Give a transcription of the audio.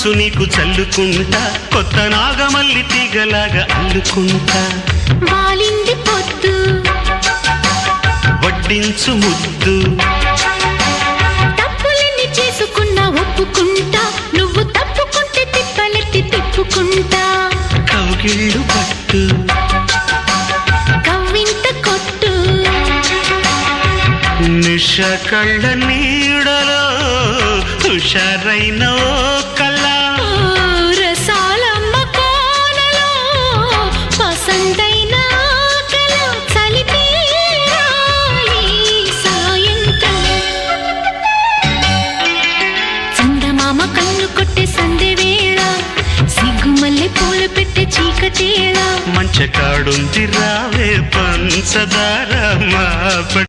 మనసు నీకు చల్లుకుంటా, కొత్త నాగమల్లి తీగలాగా అల్లుకుంటా. వాలింది పొద్దు వడ్డించు ముద్దు, తప్పులన్నీ చేసుకున్నా ఒప్పుకుంటా, నువ్వు తప్పుకుంటే తిప్పలెత్తి తిప్పుకుంటా. కౌగిళ్ళు పట్టు కవ్వింత కొట్టు, నిష కళ్ళ నీడలో హుషారైన ఓ కళ. రసాలమ్మ కోనలో పసందైన కళ. చలితీరాలి సాయంత్రం, చందమామ కన్ను కొట్టే సందె వేళ, సిగ్గుమల్లె పూలు పెట్టే చీకటేళ. మంచకాడుంది రావే పంచదార మా